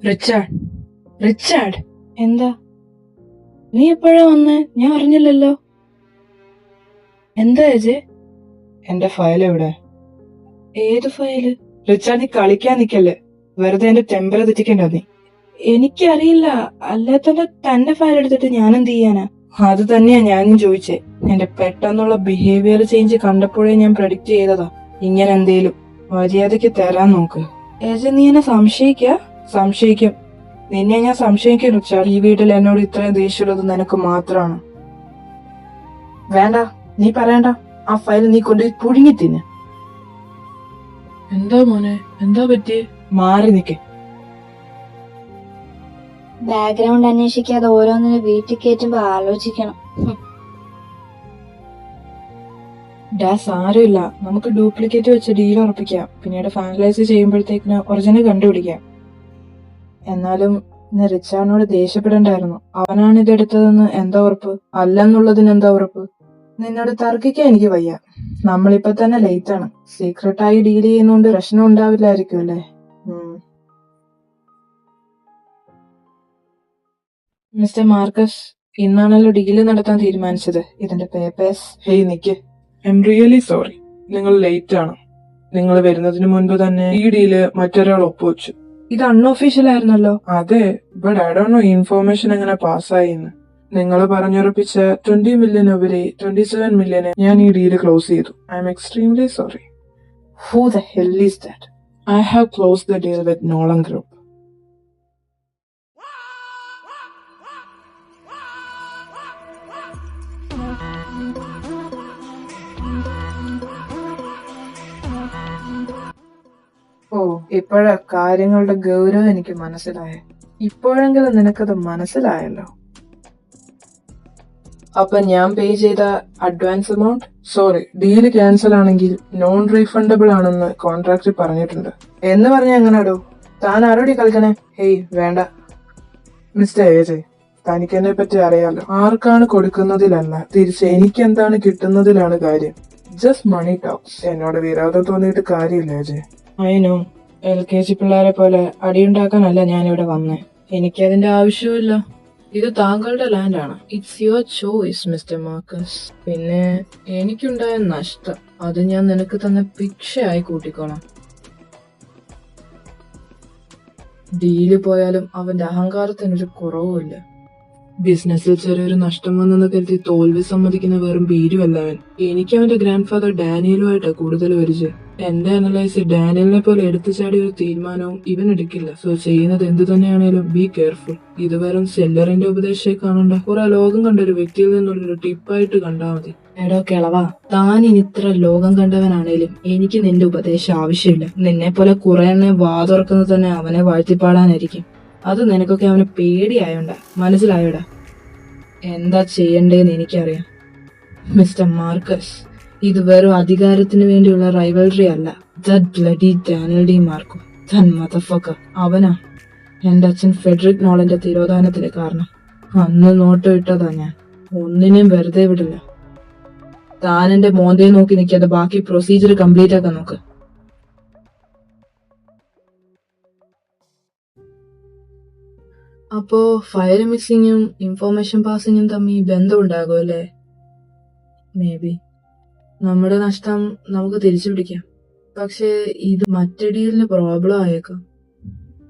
Richard, Richard, എന്താ നീ എപ്പോഴാ വന്നേ? ഞാൻ അറിഞ്ഞില്ലല്ലോ. എന്താ അജയ്? എന്റെ ഫയൽ എവിടെ? ഏത് ഫയല്? റിച്ചാർഡ്, നീ കളിക്കാൻ നിക്കല്ലേ. വെറുതെ എന്റെ ടെമ്പർ തെറ്റിക്കണ്ട നീ. എനിക്കറിയില്ല. അല്ലാത്തന്നെ തന്റെ ഫയൽ എടുത്തിട്ട് ഞാൻ എന്ത് ചെയ്യാനാ? അത് തന്നെയാ ഞാനും ചോദിച്ചേ. എന്റെ പെട്ടെന്നുള്ള ബിഹേവിയർ ചേഞ്ച് കണ്ടപ്പോഴേ ഞാൻ പ്രഡിക്റ്റ് ചെയ്തതാ ഇങ്ങനെ എന്തേലും. മര്യാദക്ക് തരാൻ നോക്ക്. അജയ്, നീ എന്നെ സംശയിക്കും. നിന്നെ ഞാൻ സംശയിക്കും റിച്ചാർഡ്. ഈ വീട്ടിൽ എന്നോട് ഇത്രയും ദേഷ്യമുള്ളത് നിനക്ക് മാത്രമാണ്. വേണ്ട, നീ പറയണ്ട. ആ ഫയൽ നീ കൊണ്ട് പുഴുങ്ങി തിന്ന്. എന്താ മോനെ, എന്താ പറ്റിയേ? മാറി നിക്ക്. ബാക്ക്ഗ്രൗണ്ട് അന്വേഷിക്കാതെ ഓരോന്നിനെ വീട്ടിൽ കയറ്റുമ്പോ ആലോചിക്കണം. സാരമില്ല, നമുക്ക് ഡ്യൂപ്ലിക്കേറ്റ് വെച്ച് ഡീൽ ഉറപ്പിക്കാം. പിന്നീട് ഫൈനലൈസ് ചെയ്യുമ്പോഴത്തേക്കിന് ഒറിജിനൽ കണ്ടുപിടിക്കാം. എന്നാലും ഇന്ന് റിച്ചാർഡിനോട് ദേഷ്യപ്പെടണ്ടായിരുന്നു. അവനാണ് ഇതെടുത്തതെന്ന് എന്താ ഉറപ്പ്? അല്ലെന്നുള്ളതിന് എന്താ ഉറപ്പ്? നിന്നോട് തർക്കിക്കാൻ എനിക്ക് വയ്യ. നമ്മളിപ്പൊ തന്നെ ലേറ്റ് ആണ്. സീക്രട്ടായി ഡീൽ ചെയ്യുന്നോണ്ട് പ്രശ്നം ഉണ്ടാവില്ലായിരിക്കും അല്ലേ? മിസ്റ്റർ മാർക്കസ്, ഇന്നാണല്ലോ ഡീല് നടത്താൻ തീരുമാനിച്ചത്. ഇതിന്റെ papers. Hey Nick, I am really sorry. നിങ്ങൾ ലേറ്റ് ആണ്. നിങ്ങൾ വരുന്നതിന് മുൻപ് തന്നെ ഈ ഡീല് മറ്റൊരാൾ ഒപ്പുവെച്ചു. ഇത് അൺഒഫീഷ്യൽ ആയിരുന്നല്ലോ. അതെ, but I don't know information എങ്ങനെ പാസ്സായിന്ന്. നിങ്ങൾ പറഞ്ഞുറപ്പിച്ച 20 മില്യൺ ഉപരി 27 മില്യന് ഞാൻ ഈ ഡീല് ക്ലോസ് ചെയ്തു. I am extremely sorry. Who the hell is that? I have closed the deal with Nolan Group. ഓ, ഇപ്പോഴാ കാര്യങ്ങളുടെ ഗൗരവം എനിക്ക് മനസ്സിലായേ. ഇപ്പോഴെങ്കിലും നിനക്കത് മനസ്സിലായല്ലോ. അപ്പൊ ഞാൻ പേ ചെയ്ത advance amount? Sorry, deal cancel ആണെങ്കിൽ നോൺ റീഫണ്ടബിൾ ആണെന്ന് കോൺട്രാക്ട് പറഞ്ഞിട്ടുണ്ട്. എന്ന് പറഞ്ഞ എങ്ങനാടോ? താൻ ആരോടി കളിക്കണേ? ഹേയ് വേണ്ട. മിസ്റ്റർ ഏജയ്, തനിക്ക് എന്നെ പറ്റി അറിയാലോ. ആർക്കാണ് കൊടുക്കുന്നതിലല്ല, തിരിച്ച് എനിക്ക് എന്താണ് കിട്ടുന്നതിലാണ് കാര്യം. Just money talks. എന്നോട് വിരോധം തോന്നിയിട്ട് കാര്യമില്ല ഏജയ്. അതിനോ LKG പിള്ളേരെ പോലെ അടിയുണ്ടാക്കാനല്ല ഞാനിവിടെ വന്നേ. എനിക്കതിന്റെ ആവശ്യമില്ല. ഇത് താങ്കളുടെ ലാൻഡാണ്. It's your choice Mister Marcus. പിന്നെ എനിക്കുണ്ടായ നഷ്ടം അത് ഞാൻ നിനക്ക് തന്നെ ഭിക്ഷയായി കൂട്ടിക്കോളാം. ഡീല് പോയാലും അവന്റെ അഹങ്കാരത്തിനൊരു കുറവുമില്ല. ബിസിനസ്സിൽ ചെറിയൊരു നഷ്ടം വന്നെന്ന് കരുതി തോൽവി സമ്മതിക്കുന്ന വെറും ഭീരുവല്ല അവൻ. എനിക്ക് അവന്റെ ഗ്രാൻഡ് ഫാദർ ഡാനിയലുമായിട്ട് കൂടുതൽ പരിചയം. എന്റെ അനലൈസ് ഡാനിയലിനെ പോലെ എടുത്തു ചാടിയ ഒരു തീരുമാനവും ഇവൻ എടുക്കില്ല. സോ ചെയ്യുന്നത് എന്ത് തന്നെയാണേലും ബി കെയർഫുൾ. ഇത് വെറും സെല്ലറിന്റെ ഉപദേശമായി കാണണ്ട. കുറെ ലോകം കണ്ട ഒരു വ്യക്തിയിൽ നിന്നുള്ളൊരു ടിപ്പായിട്ട് കണ്ടാ മതി. എടോ കിളവാ, താൻ ഇനി ഇത്ര ലോകം കണ്ടവനാണേലും എനിക്ക് നിന്റെ ഉപദേശം ആവശ്യമില്ല. നിന്നെ പോലെ കുറെ എണ്ണ വാതുറക്കുന്നത് തന്നെ അവനെ വാഴ്ത്തിപ്പാടാനായിരിക്കും. അത് നിനക്കൊക്കെ അവനെ പേടിയായോണ്ട. മനസ്സിലായോടാ? എന്താ ചെയ്യണ്ടേന്ന് എനിക്കറിയാം മിസ്റ്റർ മാർക്കസ്. ഇത് വെറും അധികാരത്തിന് വേണ്ടിയുള്ള റൈവൽറി അല്ല. That bloody Daniel De Marco, that motherfucker, അവനാ എന്റെ അച്ഛൻ ഫെഡറിക് നോളന്റെ തിരോധാനത്തിന് കാരണം. അന്ന് നോട്ട് ഇട്ടതാ ഞാൻ. ഒന്നിനെയും വെറുതെ വിടില്ല. താൻ എന്റെ മോന്തയെ നോക്കി നിൽക്കാതെ ബാക്കി പ്രൊസീജിയർ കംപ്ലീറ്റ് ആക്കാൻ നോക്ക്. അപ്പോ ഫയൽ മിക്സിങ്ങും ഇൻഫോർമേഷൻ പാസിങ്ങും തമ്മിൽ ബന്ധമുണ്ടാകും അല്ലേ? Maybe. നമ്മുടെ നഷ്ടം നമുക്ക് തിരിച്ചു പിടിക്കാം. പക്ഷെ ഇത് മറ്റു ഡീലിന് പ്രോബ്ലം ആയേക്കാം.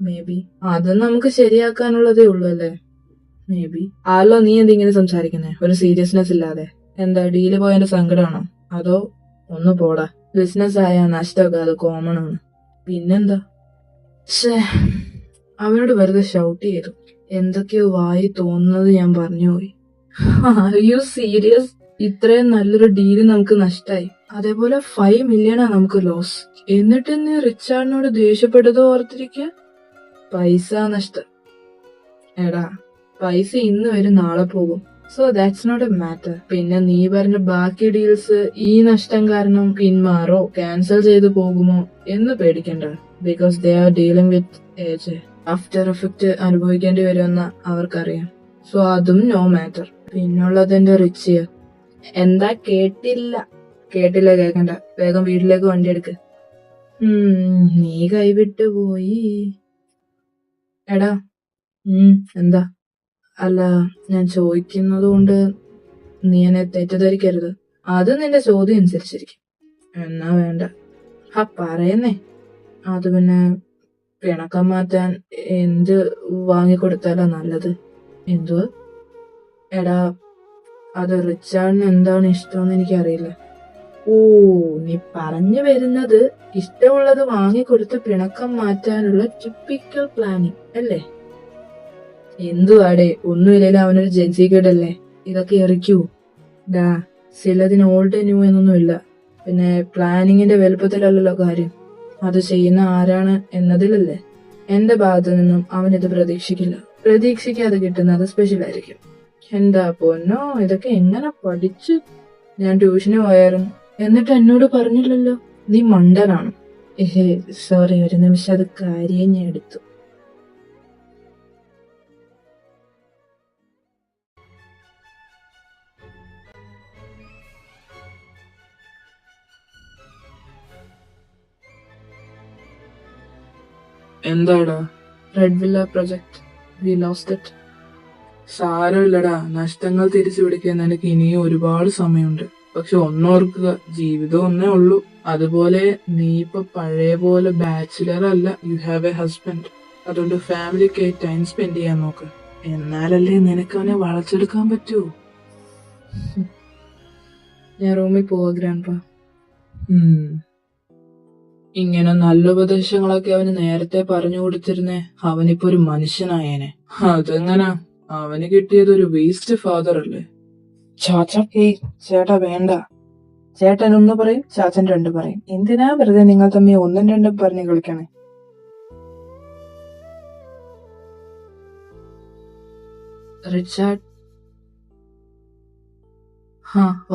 Maybe. അത് നമുക്ക് ശരിയാക്കാനുള്ളതേ ഉള്ളൂ അല്ലേ? Maybe. ആലോ നീ എന്തിങ്ങനെ സംസാരിക്കുന്നേ ഒരു സീരിയസ്നെസ് ഇല്ലാതെ? എന്താ ഡീല് പോയതിന്റെ സങ്കടമാണോ? അതോ ഒന്ന് പോടാ, ബിസിനസ് ആയ നഷ്ടമൊക്കെ അത് കോമൺ ആണ്. പിന്നെന്താ? അവനോട് വെറുതെ ഷൗട്ട് ചെയ്തു. എന്തൊക്കെയോ വായി തോന്നുന്നത് ഞാൻ പറഞ്ഞുപോയി. Are you serious? ഇത്രയും നല്ലൊരു ഡീല് നമുക്ക് നഷ്ടായി. അതേപോലെ 5 മില്യണാ നമുക്ക് ലോസ്. എന്നിട്ട് നീ റിച്ചാർഡിനോട് ദേഷ്യപ്പെട്ടതോ ഓർത്തിരിക്കുക? പൈസ നഷ്ടം. എടാ, പൈസ ഇന്ന് വരും നാളെ പോകും. So that's not a matter. പിന്നെ നീ പറഞ്ഞ ബാക്കി ഡീൽസ് ഈ നഷ്ടം കാരണം പിന്മാറോ ക്യാൻസൽ ചെയ്തു പോകുമോ എന്ന് പേടിക്കണ്ട. Because they are dealing with age. After effect അനുഭവിക്കേണ്ടി വരുമെന്ന് അവർക്കറിയാം. സോ അതും നോ മാറ്റർ. പിന്നുള്ളത് എന്റെ റിച്ചിയ. എന്താ കേട്ടില്ല? കേൾക്കണ്ട. വേഗം വീട്ടിലേക്ക് വണ്ടി എടുക്ക്. നീ കൈവിട്ടു പോയി. എടാ എന്താ? അല്ല, ഞാൻ ചോദിക്കുന്നത് കൊണ്ട് നീ എന്നെ തെറ്റിദ്ധരിക്കരുത്. അത് നിന്റെ ചോദ്യം അനുസരിച്ചിരിക്കും. എന്നാ വേണ്ട. പറയുന്നേ. അത് പിന്നെ പിണക്കം മാറ്റാൻ എന്ത് വാങ്ങിക്കൊടുത്താലാ നല്ലത്? എന്തുവാ? എടാ, അത് റിച്ചാർഡിന് എന്താണ് ഇഷ്ടമെന്ന് എനിക്കറിയില്ല. ഓ, നീ പറഞ്ഞു വരുന്നത് ഇഷ്ടമുള്ളത് വാങ്ങിക്കൊടുത്ത് പിണക്കം മാറ്റാനുള്ള ടിപ്പിക്കൽ പ്ലാനിങ് അല്ലേ? എന്തുവാടേ, ഒന്നുമില്ലല്ലോ, അവനൊരു ജൻസിക്കേടല്ലേ. ഇതൊക്കെ എറിക്കൂ. ഡാ, ചിലതിന് ഓൾഡ് ന്യൂ എന്നൊന്നുമില്ല. പിന്നെ പ്ലാനിങ്ങിന്റെ വലുപ്പത്തിലല്ലല്ലോ കാര്യം, അത് ചെയ്യുന്ന ആരാണ് എന്നതിലല്ലേ. എന്റെ ഭാഗത്തു നിന്നും അവനിത് പ്രതീക്ഷിക്കില്ല. പ്രതീക്ഷിക്കാതെ കിട്ടുന്നത് സ്പെഷ്യൽ ആയിരിക്കും. എന്താ പൊന്നോ, ഇതൊക്കെ എങ്ങനെ പഠിച്ചു? ഞാൻ ട്യൂഷന് പോയായിരുന്നു. എന്നിട്ട് എന്നോട് പറഞ്ഞില്ലല്ലോ. നീ മണ്ടനാണ്. സോറി, ഒരു നിമിഷം അത് കാര്യം ഞാൻ എടുത്തു. എന്താടാ? Red Villa project, we lost it. സാരമില്ലടാ, നഷ്ടങ്ങൾ തിരിച്ചു പിടിക്കാൻ നിനക്ക് ഇനിയും ഒരുപാട് സമയമുണ്ട്. പക്ഷെ ഒന്നോർക്കുക, ജീവിതം ഒന്നേ ഉള്ളൂ. അതുപോലെ നീ ഇപ്പൊ പഴയ പോലെ ബാച്ചിലർ അല്ല, യു ഹാവ് എ ഹസ്ബൻഡ്. അതുകൊണ്ട് ഫാമിലിക്ക് ടൈം സ്പെൻഡ് ചെയ്യാൻ നോക്ക്. എന്നാലല്ലേ നിനക്ക് അവനെ വളച്ചെടുക്കാൻ പറ്റൂ. ഞാൻ റൂമിൽ പോവാ ഗ്രാൻഡ്പാ. ഇങ്ങനെ നല്ല ഉപദേശങ്ങളൊക്കെ അവന് നേരത്തെ പറഞ്ഞു കൊടുത്തിരുന്നേ, അവനിപ്പോ ഒരു മനുഷ്യനായേനെ. അതെങ്ങനാ? അവന് കിട്ടിയത് ഒരു വേസ്റ്റ് ഫാദർ അല്ലേ? ചേട്ടാ വേണ്ട. ചേട്ടൻ ഒന്ന് പറയും, ചാച്ചൻ രണ്ട് പറയും. എന്തിനാ വെറുതെ നിങ്ങൾ തമ്മിൽ ഒന്നും രണ്ടും പറഞ്ഞു കളിക്കണേ? റിച്ചാർഡ്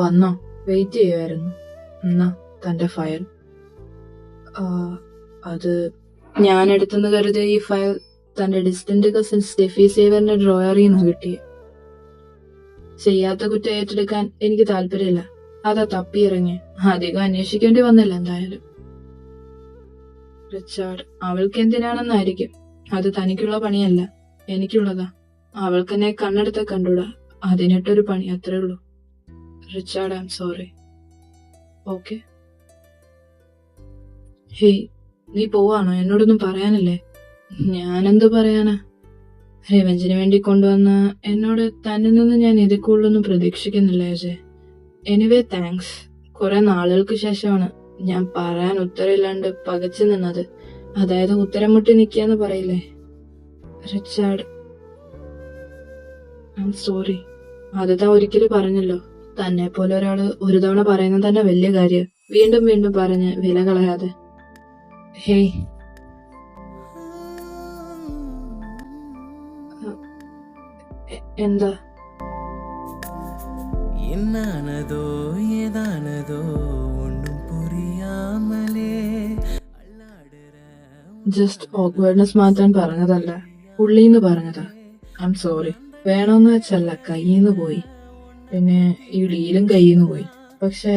വന്നോ? വെയിറ്റ് ചെയ്യുമായിരുന്നു. എന്നാ തന്റെ ഫയൽ. അത് ഞാൻ എടുത്തെന്ന് കരുതിയ ഈ ഫയൽ തന്റെ ഡിസ്റ്റന്റ് കസിൻ സ്റ്റെഫി സേവറിന്റെ ഡ്രോയറിൽ നിന്ന് കിട്ടിയ. ചെയ്യാത്ത കുറ്റം ഏറ്റെടുക്കാൻ എനിക്ക് താല്പര്യമില്ല. അതാ തപ്പിയിറങ്ങി. അധികം അന്വേഷിക്കേണ്ടി വന്നില്ല എന്തായാലും. റിച്ചാർഡ്, അവൾക്ക് എന്തിനാണെന്നായിരിക്കും. അത് തനിക്കുള്ള പണിയല്ല, എനിക്കുള്ളതാ. അവൾക്കെന്നെ കണ്ണെടുത്ത കണ്ടൂടാ. അതിനിട്ടൊരു പണി, അത്രേ ഉള്ളൂ. Richard, I am sorry. Okay. Hey, നീ പോവാണോ? എന്നോടൊന്നും പറയാനില്ലേ? ഞാനെന്ത് പറയാനാ? റിവെഞ്ചിന് വേണ്ടി കൊണ്ടുവന്ന എന്നോട് തന്നിൽ നിന്ന് ഞാൻ ഇതൊക്കെയുള്ളൊന്നും പ്രതീക്ഷിക്കുന്നില്ല അജയ്. Anyway thanks. കുറെ നാളുകൾക്ക് ശേഷമാണ് ഞാൻ പറയാൻ ഉത്തരമില്ലാണ്ട് പകച്ചു നിന്നത്. അതായത് ഉത്തരം മുട്ടി നിൽക്കാന്ന് പറയില്ലേ. Richard, I am sorry. അത് താ ഒരിക്കലും പറഞ്ഞല്ലോ. തന്നെ പോലെ ഒരാള് ഒരു തവണ പറയുന്നത് തന്നെ വലിയ കാര്യം. വീണ്ടും വീണ്ടും പറഞ്ഞ് വില കളയാതെ. ഹേയ്, എന്താ? എന്നാണതോ ഏതാണതോ ഒന്നും പുരിയാമലേ. ജസ്റ്റ് ഓക്വേർഡ്നെസ് മാറ്റാൻ പറഞ്ഞതല്ല, ഉള്ളീന്ന് പറഞ്ഞതാ. I am sorry. വേണമെന്ന് വെച്ചല്ല, കയ്യിന്ന് പോയി. പിന്നെ ഈ ഡീലും കയ്യിന്ന് പോയി. പക്ഷെ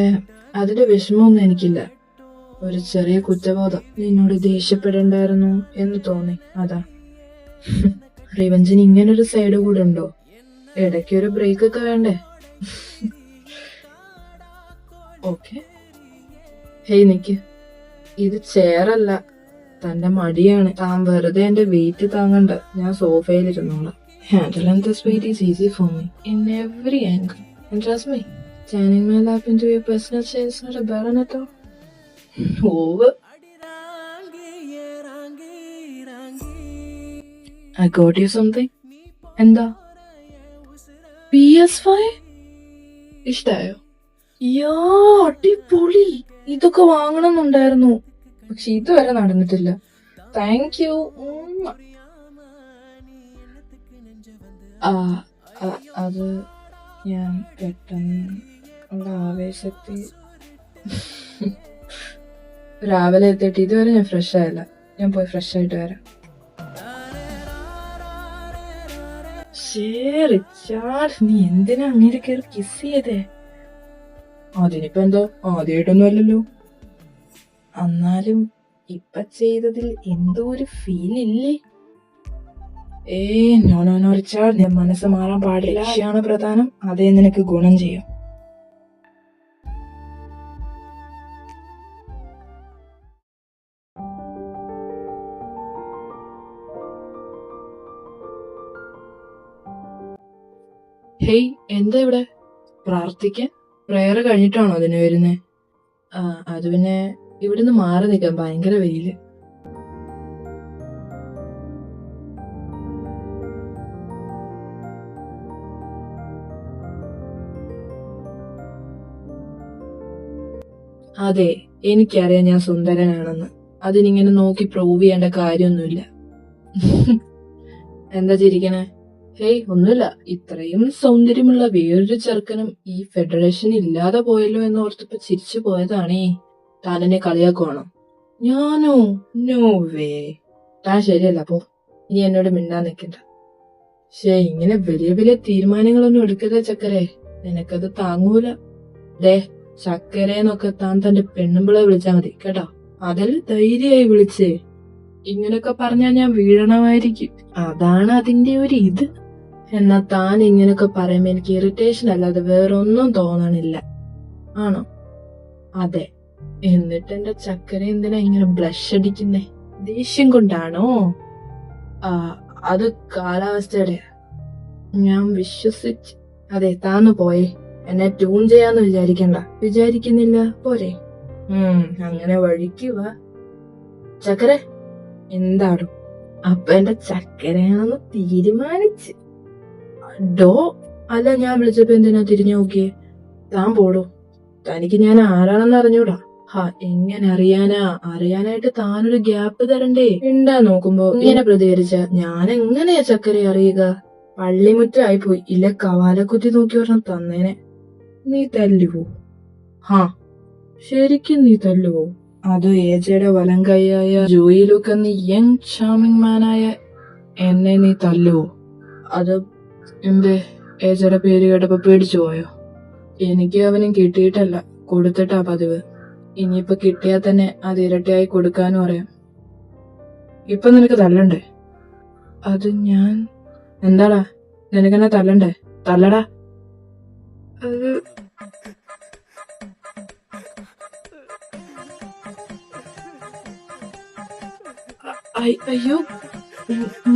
അതിന്റെ വിഷമമൊന്നും എനിക്കില്ല. ഒരു ചെറിയ കുറ്റബോധം. നിന്നോട് ദേഷ്യപ്പെടണ്ടായിരുന്നു എന്ന് തോന്നി, അതാ. റിവഞ്ചിന് ഇങ്ങനൊരു സൈഡ് കൂടെ ഉണ്ടോ? ഇടയ്ക്കൊരു ബ്രേക്ക് ഒക്കെ വേണ്ടേ? ഓക്കെ. ഹേയ് നിക്ക്. ഇത് ചെയറല്ല, തന്റെ മടിയാണ്. താൻ വെറുതെ എന്റെ വെയിറ്റ് താങ്ങണ്ട. ഞാൻ സോഫയിലിരുന്നോളാം. Handling this weight is easy for me in every angle. And trust me, turning my lap into your personal chair is not a burden at all. Over. I got you something. എന്താ? PS5? ഇഷ്ടായോ? യാ, അടിപൊളി. ഇതൊക്കെ വാങ്ങണമെന്നുണ്ടായിരുന്നു, പക്ഷെ ഇതുവരെ നടന്നിട്ടില്ല. Thank you. അത് ഞാൻ പെട്ടെന്ന് ഉള്ള ആവേശത്തിൽ രാവിലെ എത്തിയിട്ട് ഇതുവരെ ഞാൻ ഫ്രഷ് ആയില്ല. ഞാൻ പോയി ഫ്രഷ് ആയിട്ട് വരാം. റിച്ചാർഡ്, നീ എന്തിനാ അങ്ങനെ കയറി കിസ് ചെയ്തേ? അതിനിപ്പോ എന്തോ, ആദ്യമായിട്ടൊന്നും അല്ലല്ലോ. എന്നാലും ഇപ്പൊ ചെയ്തതിൽ എന്തോ ഒരു ഫീൽ ഇല്ലേ? നോ നോ നോ റിച്ചാർഡ്, ഞാൻ മനസ്സ് മാറാൻ പാടില്ല. ലക്ഷ്യമാണ് പ്രധാനം, അതേ നിനക്ക് ഗുണം ചെയ്യും. ഹേയ്, എന്താ ഇവിടെ? പ്രാർത്ഥിക്കാൻ? പ്രയർ കഴിഞ്ഞിട്ടാണോ അതിന് വരുന്നേ? അത് പിന്നെ ഇവിടുന്ന് മാറി നിൽക്കാൻ ഭയങ്കര വെയില്. അതെ, എനിക്കറിയാം ഞാൻ സുന്ദരനാണെന്ന്. അതിനിങ്ങനെ നോക്കി പ്രൂവ് ചെയ്യേണ്ട കാര്യമൊന്നുമില്ല. എന്താ ചിരിക്കണേ? ഹേയ്, ഒന്നുമില്ല. ഇത്രയും സൗന്ദര്യമുള്ള വേറൊരു ചെറുക്കനും ഈ ഫെഡറേഷൻ ഇല്ലാതെ പോയല്ലോ എന്ന് ഓർത്തപ്പോ ചിരിച്ചു പോയതാണേ. താൻ എന്നെ കളിയാക്കുവാണോ? ഞാനോ? No way. താൻ ശരിയല്ല, പോ. ഇനി എന്നോട് മിണ്ടാൻ നിൽക്കണ്ട. ഇങ്ങനെ വലിയ വലിയ തീരുമാനങ്ങളൊന്നും എടുക്കരുത് ചക്കരെ, നിനക്കത് താങ്ങൂല. ദേ, ചക്കരേന്നൊക്കെ താൻ തന്റെ പെണ്ണുമ്പിളെ വിളിച്ചാ മതി കേട്ടോ. അതെല്ലാം ധൈര്യമായി വിളിച്ചേ. ഇങ്ങനൊക്കെ പറഞ്ഞാ ഞാൻ വീഴണമായിരിക്കും. അതാണ് അതിന്റെ ഒരു ഇത്. എന്നാ താൻ ഇങ്ങനൊക്കെ പറയുമ്പോ എനിക്ക് ഇറിറ്റേഷൻ അല്ലാതെ വേറൊന്നും തോന്നണില്ല. ആണോ? അതെ. എന്നിട്ട് എന്റെ ചക്കര എന്തിനാ ഇങ്ങനെ ബ്ലഷ് അടിക്കുന്നേ? ദേഷ്യം കൊണ്ടാണോ? അത് കാലാവസ്ഥയുടെ. ഞാൻ വിശ്വസിച്ച്. അതെ, താന്ന് പോയേ. എന്നെ ട്യൂൺ ചെയ്യാന്ന് വിചാരിക്കുന്നില്ല പോരെ? അങ്ങനെ വഴിക്കുക. ചക്കര എന്താടും? അപ്പൊ എന്റെ ചക്കരയാണെന്ന് തീരുമാനിച്ച്. ഡോ അല്ല, ഞാൻ വിളിച്ചപ്പോ എന്തിനാ തിരിഞ്ഞു നോക്കിയേ? താൻ പോടോ. തനിക്ക് ഞാൻ ആരാണെന്ന് അറിഞ്ഞൂടാ. എങ്ങനെ അറിയാനായിട്ട് താനൊരു ഗ്യാപ്പ് തരണ്ടേ? ഉണ്ടാ നോക്കുമ്പോ ഇങ്ങനെ പ്രതികരിച്ച ഞാൻ എങ്ങനെയാ ചക്കര അറിയുക? പള്ളിമുറ്റായി പോയി. ഇല്ല കവാലക്കുത്തി നോക്കി പറഞ്ഞ തന്നേനെ. നീ തല്ലുവോ? ശരിക്കും നീ തല്ലുവോ? അത് ഏജയുടെ വലം കൈയായ ജോയിലൊക്കെ നീ യങ് ചാമിങ് മാനായ എന്നെ നീ തല്ലുവോ? അത് എന്റെ ഏജയുടെ പേര് കേട്ടപ്പോ പേടിച്ചു പോയോ? എനിക്ക് അവനും കിട്ടിയിട്ടല്ല, കൊടുത്തിട്ടാ പതിവ്. ഇനിയിപ്പൊ കിട്ടിയാൽ തന്നെ അത് ഇരട്ടിയായി കൊടുക്കാനും അറിയാം. ഇപ്പൊ നിനക്ക് തല്ലണ്ടേ? അത് ഞാൻ. എന്താടാ, നിനക്കെന്നെ തല്ലണ്ടേ? തല്ലടാ. അത് അയ്യോ,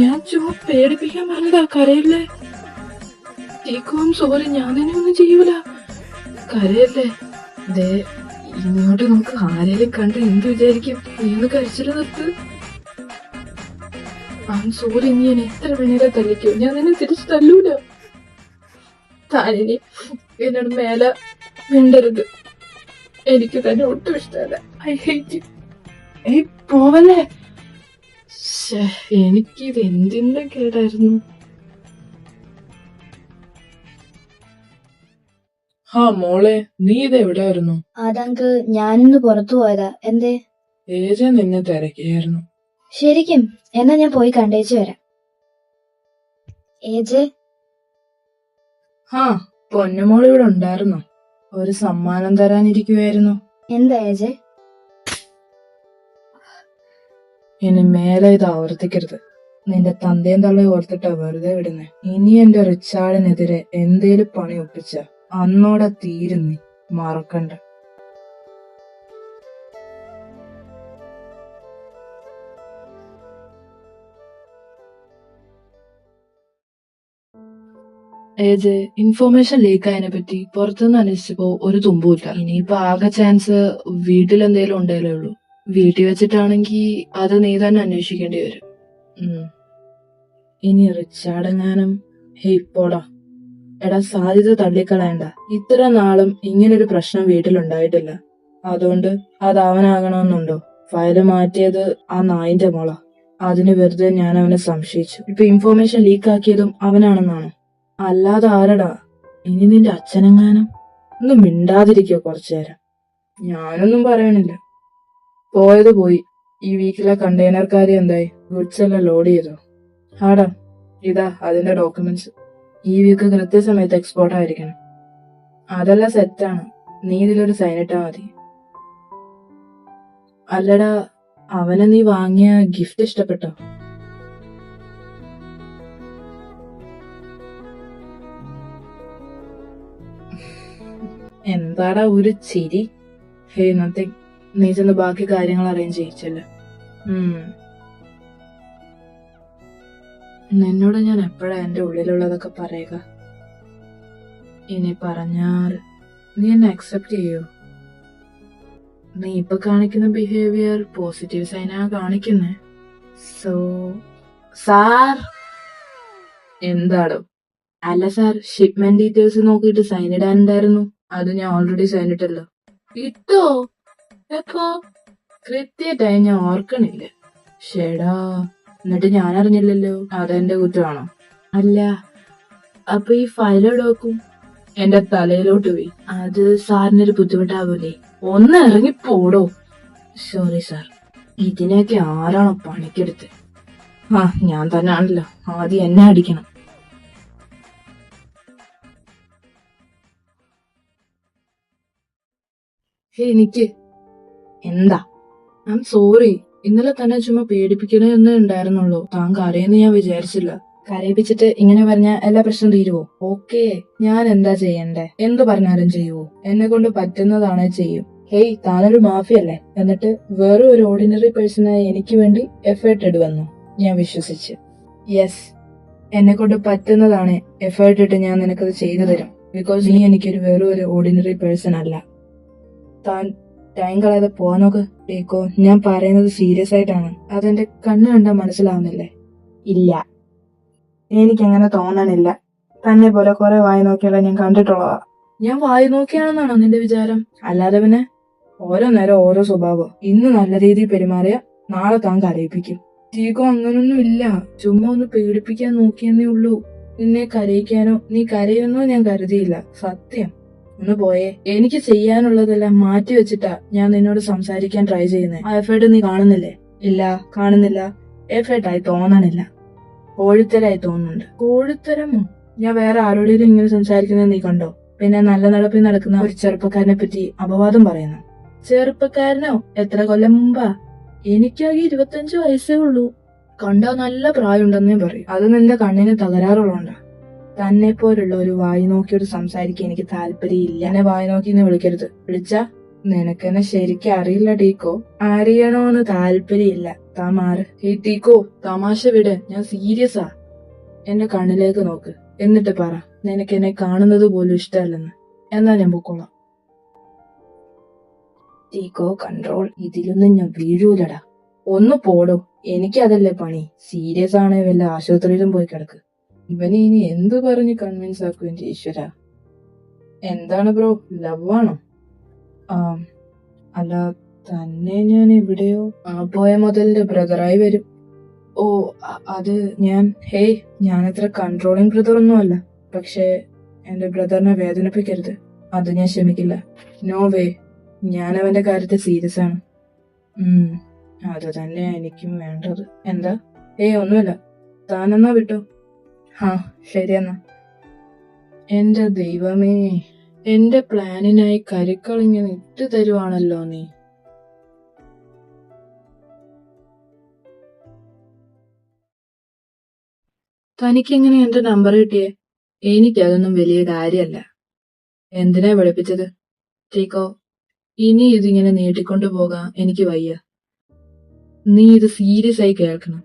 ഞാൻ ചുമ്മാ പേടിപ്പിക്കാൻ പറഞ്ഞതാ. കരയല്ലേ? സോറി, ഞാൻ തന്നെ ഒന്നും ചെയ്യൂല. കരയല്ലേ? ദേ, ഇങ്ങോട്ട് നമുക്ക് ആരെയും കണ്ട് എന്ത് വിചാരിക്കും? നീന്ന് കരച്ചില് നിർത്ത്. സോറി, നീ എന്നെ എത്ര വേണേലെ തല്ലിക്കോ, ഞാൻ നിന്നെ തിരിച്ചു തല്ലൂല. താനിനി എന്നോട് മേലെ മിണ്ടരുത്. എനിക്ക് തന്നെ ഒട്ടും ഇഷ്ടമല്ല. I hate you. പോവല്ലേ? എനിക്കിത് എന്തിന്റെ കേടായിരുന്നു? മോളെ, നീ ഇത് എവിടെയായിരുന്നു? അതങ്ക് ഞാനിന്ന് പുറത്തു പോയതാ. എന്തേ? ഏജ നിന്നെ തിരക്കിയായിരുന്നു. ശരിക്കും? എന്നാ ഞാൻ പോയി കണ്ടേച്ചു വരാം. ഏജെ? പൊന്നുമോൾ ഇവിടെ ഉണ്ടായിരുന്നോ? ഒരു സമ്മാനം തരാനിരിക്കുവായിരുന്നു. എന്താ ഏജെ? ഇനി മേലെ ഇത് ആവർത്തിക്കരുത്. നിന്റെ തന്തയും തള്ളയും ഓർത്തിട്ടാ വെറുതെ വിടുന്നേ. ഇനി എന്റെ റിച്ചാർഡിനെതിരെ എന്തേലും പണി ഒപ്പിച്ച അന്നോടെ തീരും, നീ മറക്കണ്ട. ഏജ്, ഇൻഫോർമേഷൻ ലീക്ക് ആയതിനെ പറ്റി പുറത്തുനിന്ന് അന്വേഷിച്ചപ്പോ ഒരു തുമ്പുമില്ല. ഇനിയിപ്പോ ആകെ ചാൻസ് വീട്ടിലെന്തേലും ഉണ്ടേലേ ഉള്ളൂ. വീട്ടിൽ വെച്ചിട്ടാണെങ്കി അത് നീ തന്നെ അന്വേഷിക്കേണ്ടി വരും. ഇനി റിച്ചാർഡെങ്ങാനും. പോടാ. എടാ, സാധ്യത തള്ളിക്കളയണ്ട. ഇത്ര നാളും ഇങ്ങനൊരു പ്രശ്നം വീട്ടിലുണ്ടായിട്ടില്ല. അതുകൊണ്ട് അത് അവനാകണമെന്നുണ്ടോ? ഫയല് മാറ്റിയത് ആ നായിന്റെ മോള. അതിന് വെറുതെ ഞാൻ അവനെ സംശയിച്ചു. ഇപ്പൊ ഇൻഫോർമേഷൻ ലീക്ക് ആക്കിയതും അവനാണെന്നാണോ? അല്ലാതെ ആരടാ? ഇനി നിന്റെ അച്ഛനെങ്ങാനും. ഒന്നും മിണ്ടാതിരിക്കോ കുറച്ചു നേരം. ഞാനൊന്നും പറയണില്ല. പോയത് പോയി. ഈ വീക്കിലെ കണ്ടെയ്നർ കാര്യം എന്തായി? ഗുഡ്സ് എല്ലാം ലോഡ് ചെയ്തോ? ആടാ, ഇതാ അതിന്റെ ഡോക്യുമെന്റ്സ്. ഈ വീക്ക് കൃത്യസമയത്ത് എക്സ്പോർട്ട് ആയിരിക്കണം. അതെല്ലാം സെറ്റാണ്. നീ ഇതിലൊരു സൈനിട്ടാ മതി. അല്ലടാ, അവന് നീ വാങ്ങിയ ഗിഫ്റ്റ് ഇഷ്ടപ്പെട്ടോ? എന്താടാ ഒരു ചിരി? ഹേ നത്തിങ്. നീ ചെന്ന് ബാക്കി കാര്യങ്ങൾ അറേഞ്ച് ചെയ്യിച്ചല്ലോ. നിന്നോട് ഞാൻ എപ്പോഴാ എന്റെ ഉള്ളിലുള്ളതൊക്കെ പറയുക? ഇനി പറഞ്ഞാൽ നീ എന്നെ അക്സെപ്റ്റ് ചെയ്യോ? നീ ഇപ്പൊ കാണിക്കുന്ന ബിഹേവിയർ പോസിറ്റീവ് സൈനാ കാണിക്കുന്നേ. So sir. എന്താടോ? അല്ല സാർ, ഷിപ്മെന്റ് ഡീറ്റെയിൽസ് നോക്കിയിട്ട് സൈൻ ഇടാനുണ്ടായിരുന്നു. അത് ഞാൻ ഓൾറെഡി സൈൻ ഇട്ടല്ലോ. ഇട്ടോ? എപ്പോ? കൃത്യമായിട്ടായി ഞാൻ ഓർക്കണില്ല. ഷേടാ, എന്നിട്ട് ഞാൻ അറിഞ്ഞില്ലല്ലോ. അതെന്റെ കുറ്റമാണോ? അല്ല, അപ്പൊ ഈ ഫയൽ എവിടെ വെക്കും? എന്റെ തലയിലോട്ട് പോയി. അത് സാറിനൊരു ബുദ്ധിമുട്ടാവൂലേ? ഒന്ന് ഇറങ്ങി പോടോ. Sorry sir. ഇതിനൊക്കെ ആരാണോ പണിക്കെടുത്ത്? ഞാൻ തന്നെ ആണല്ലോ. ആദ്യം എന്നെ അടിക്കണം. എനിക്ക് എന്താ? I am sorry. ഇന്നലെ തന്നെ ചുമ്മാ പേടിപ്പിക്കണേ എന്ന് ഉണ്ടായിരുന്നുള്ളൂ. താൻ കരയെന്ന് ഞാൻ വിചാരിച്ചില്ല. കരയിപ്പിച്ചിട്ട് ഇങ്ങനെ പറഞ്ഞാൽ എല്ലാ പ്രശ്നം തീരുവോ? ഓക്കെ, ഞാൻ എന്താ ചെയ്യണ്ടേ? എന്ത് പറഞ്ഞാലും ചെയ്യുവോ? എന്നെ കൊണ്ട് പറ്റുന്നതാണേ ചെയ്യും. ഹേയ്, താനൊരു മാഫിയല്ലേ? എന്നിട്ട് വേറെ ഒരു ഓർഡിനറി പേഴ്സണായി എനിക്ക് വേണ്ടി എഫേർട്ട് ഇടുവന്നു ഞാൻ വിശ്വസിച്ച്. യെസ്, എന്നെ കൊണ്ട് പറ്റുന്നതാണ് എഫേർട്ട് ഇട്ട് ഞാൻ നിനക്കത് ചെയ്തു തരും. ബിക്കോസ് നീ എനിക്കൊരു വേറെ ഒരു ഓർഡിനറി പേഴ്സൺ അല്ല. താൻ ടൈം കളയാതെ പോവാൻ നോക്ക് ടീക്കോ. ഞാൻ പറയുന്നത് സീരിയസ് ആയിട്ടാണ്. അതെന്റെ കണ്ണ് കണ്ടാ മനസ്സിലാവുന്നില്ലേ? ഇല്ല, എനിക്കങ്ങനെ തോന്നണില്ല. തന്നെ പോലെ കുറെ വായി നോക്കിയാലേ ഞാൻ കണ്ടിട്ടുള്ളതാ. ഞാൻ വായി നോക്കിയാണെന്നാണോ നിന്റെ വിചാരം? അല്ലാതെ പിന്നെ ഓരോ നേരം ഓരോ സ്വഭാവം. ഇന്ന് നല്ല രീതിയിൽ പെരുമാറിയ നാളെ താൻ കരയിപ്പിക്കും. ടീക്കോ, അങ്ങനൊന്നും ഇല്ല. ചുമ്മാ ഒന്ന് പേടിപ്പിക്കാൻ നോക്കിയെന്നേ ഉള്ളൂ. നിന്നെ കരയിക്കാനോ നീ കരയുന്നോ ഞാൻ കരുതിയില്ല. സത്യം. ഒന്ന് പോയേ. എനിക്ക് ചെയ്യാനുള്ളതെല്ലാം മാറ്റി വെച്ചിട്ടാ ഞാൻ നിന്നോട് സംസാരിക്കാൻ ട്രൈ ചെയ്യുന്നേ. ആ എഫേർട്ട് നീ കാണുന്നില്ലേ? ഇല്ല, കാണുന്നില്ല. എഫേർട്ടായി തോന്നണില്ല, കോഴിത്തരായി തോന്നുന്നുണ്ട്. കോഴിത്തരമോ? ഞാൻ വേറെ ആരോടെങ്കിലും ഇങ്ങനെ സംസാരിക്കുന്നത് നീ കണ്ടോ? പിന്നെ നല്ല നടപ്പിൽ നടക്കുന്ന ഒരു ചെറുപ്പക്കാരനെ പറ്റി അപവാദം പറയുന്നു. ചെറുപ്പക്കാരനോ? എത്ര കൊല്ലം മുമ്പാ? എനിക്കാകെ 25 വയസ്സേ ഉള്ളൂ. കണ്ടാ നല്ല പ്രായമുണ്ടെന്നേ പറയും. അത് നിന്റെ കണ്ണിന് തകരാറുള്ളതുകൊണ്ടാ. തന്നെ പോലുള്ള ഒരു വായി നോക്കിയോട് സംസാരിക്കാൻ എനിക്ക് താല്പര്യമില്ല. എന്നെ വായി നോക്കി എന്ന് വിളിക്കരുത്. വിളിച്ചാ നിനക്കെന്നെ ശരിക്കും അറിയില്ല ടീക്കോ. അറിയണോന്ന് താല്പര്യമില്ല. താൻ മാറ്. ഈ ടീക്കോ, തമാശ വിട്. ഞാൻ സീരിയസാ. എന്റെ കണ്ണിലേക്ക് നോക്ക്. എന്നിട്ട് പറ നിനക്ക് എന്നെ കാണുന്നത് പോലും ഇഷ്ടമല്ലെന്ന്. എന്നാ ഞാൻ പൊക്കോളാം. ടീക്കോ, കൺട്രോൾ. ഇതിലൊന്നും ഞാൻ വീഴൂലടാ. ഒന്ന് പോടോ. എനിക്കതല്ലേ പണി. സീരിയസ് ആണേ വല്ല ആശുപത്രിയിലും പോയി കിടക്ക്. ഇവനെ ഇനി എന്ത് പറഞ്ഞ് കൺവിൻസ് ആക്കും എന്റെ ഈശ്വര. എന്താണ് ബ്രോ, ലവ് ആണോ? അല്ല, തന്നെ ഞാൻ എവിടെയോ പോയ മുതലിന്റെ ബ്രദറായി വരും. ഓ, അത് ഹേയ്, ഞാനത്ര കൺട്രോളിങ് ബ്രദർ ഒന്നുമല്ല. പക്ഷെ എന്റെ ബ്രദറിനെ വേദനിപ്പിക്കരുത്. അത് ഞാൻ ക്ഷമിക്കില്ല. No way. ഞാൻ അവന്റെ കാര്യത്തിൽ സീരിയസ് ആണ്. അത് തന്നെയാ എനിക്കും വേണ്ടത്. എന്താ? ഒന്നുമില്ല. താനെന്നാ വിട്ടോ. ശരിയെന്നാ. എന്റെ ദൈവമേ, എന്റെ പ്ലാനിനായി കരിക്കളിങ്ങനെ ഇട്ട് തരുവാണല്ലോ നീ. തനിക്കെങ്ങനെ എന്റെ നമ്പർ കിട്ടിയേ? എനിക്കതൊന്നും വലിയ കാര്യമല്ല. എന്തിനാ വിളിപ്പിച്ചത്? ടീക്കോ, ഇനി ഇതിങ്ങനെ നീട്ടിക്കൊണ്ടു പോകാൻ എനിക്ക് വയ്യ. നീ ഇത് സീരിയസ് ആയി കേൾക്കണം.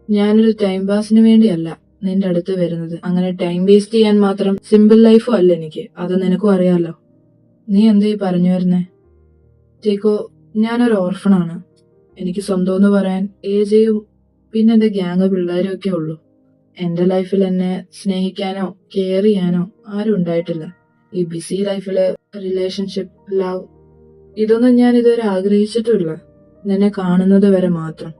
ഞാനൊരു ടൈം പാസിന് വേണ്ടിയല്ല നിന്റെ അടുത്ത് വരുന്നത്. അങ്ങനെ ടൈം വേസ്റ്റ് ചെയ്യാൻ മാത്രം സിമ്പിൾ ലൈഫും അല്ല എനിക്ക്. അത് നിനക്കും അറിയാലോ. നീ എന്തീ പറഞ്ഞു വരുന്നേ? ടീക്കോ, ഞാനൊരു ഓർഫണാണ്. എനിക്ക് സ്വന്തം എന്ന് പറയാൻ ഏജയും പിന്നെ എന്റെ ഗ്യാങ് പിള്ളേരും ഒക്കെ ഉള്ളൂ. എന്റെ ലൈഫിൽ എന്നെ സ്നേഹിക്കാനോ കെയർ ചെയ്യാനോ ആരും ഉണ്ടായിട്ടില്ല. ഈ ബിസി ലൈഫില് റിലേഷൻഷിപ്പ്, ലവ്, ഇതൊന്നും ഞാൻ ഇതുവരെ ആഗ്രഹിച്ചിട്ടില്ല. നിന്നെ കാണുന്നത് വരെ മാത്രം.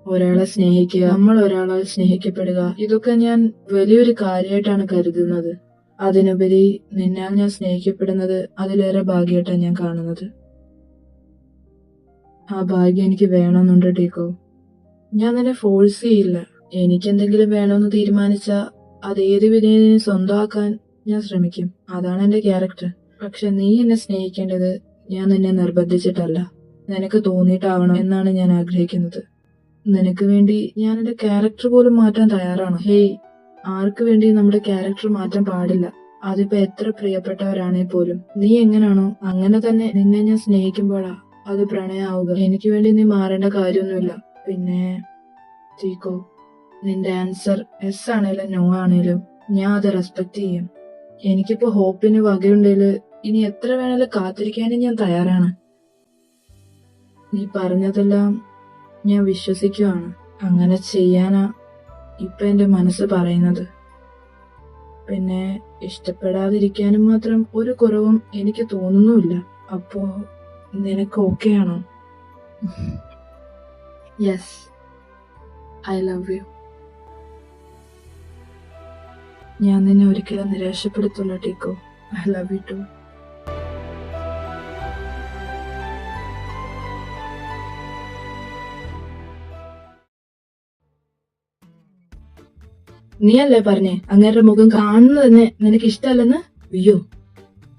ഒരാളെ സ്നേഹിക്കുക, നമ്മൾ ഒരാളാൽ സ്നേഹിക്കപ്പെടുക, ഇതൊക്കെ ഞാൻ വലിയൊരു കാര്യമായിട്ടാണ് കരുതുന്നത്. അതിനുപരി നിന്നാൽ ഞാൻ സ്നേഹിക്കപ്പെടുന്നത് അതിലേറെ ഭാഗ്യമായിട്ടാണ് ഞാൻ കാണുന്നത്. ആ ഭാഗ്യം എനിക്ക് വേണമെന്നുണ്ട് ടീക്കോ. ഞാൻ നിന്നെ ഫോഴ്സ് ചെയ്യില്ല. എനിക്കെന്തെങ്കിലും വേണമെന്ന് തീരുമാനിച്ചാ അത് ഏത് വിധേയനും സ്വന്തമാക്കാൻ ഞാൻ ശ്രമിക്കും. അതാണ് എന്റെ ക്യാരക്ടർ. പക്ഷെ നീ എന്നെ സ്നേഹിക്കേണ്ടത് ഞാൻ നിന്നെ നിർബന്ധിച്ചിട്ടല്ല, നിനക്ക് തോന്നിയിട്ടാവണം എന്നാണ് ഞാൻ ആഗ്രഹിക്കുന്നത്. നിനക്ക് വേണ്ടി ഞാൻ എന്റെ ക്യാരക്ടർ പോലും മാറ്റാൻ തയ്യാറാണ്. ഹേയ്, ആർക്ക് വേണ്ടി നമ്മുടെ ക്യാരക്ടർ മാറ്റാൻ പാടില്ല. അതിപ്പോ എത്ര പ്രിയപ്പെട്ടവരാണേ പോലും നീ എങ്ങനാണോ അങ്ങനെ തന്നെ നിന്നെ ഞാൻ സ്നേഹിക്കുമ്പോഴാ അത് പ്രണയമാവുക. എനിക്ക് വേണ്ടി നീ മാറേണ്ട കാര്യമൊന്നുമില്ല. പിന്നെ ചീക്കോ, നിന്റെ ആൻസർ എസ് ആണേലും നോ ആണേലും ഞാൻ അത് റെസ്പെക്ട് ചെയ്യും. എനിക്കിപ്പോ ഹോപ്പിന് വകയുണ്ടേല് ഇനി എത്ര വേണേലും കാത്തിരിക്കാനും ഞാൻ തയ്യാറാണ്. നീ പറഞ്ഞതെല്ലാം ഞാൻ വിശ്വസിക്കുവാണ്. അങ്ങനെ ചെയ്യാനാ ഇപ്പൊ എന്റെ മനസ്സ് പറയുന്നത്. പിന്നെ ഇഷ്ടപ്പെടാതിരിക്കാനും മാത്രം ഒരു കുറവും എനിക്ക് തോന്നുന്നുമില്ല. അപ്പോ നിനക്ക് ഓക്കെ ആണോ? Yes, I love you. ഞാൻ നിന്നെ ഒരിക്കലും നിരാശപ്പെടുത്തില്ല ടീക്കോ. I love you too. നീയല്ലേ പറഞ്ഞേ അങ്ങേരുടെ മുഖം കാണുന്നത് തന്നെ നിനക്ക് ഇഷ്ടമല്ലെന്ന്? അയ്യോ,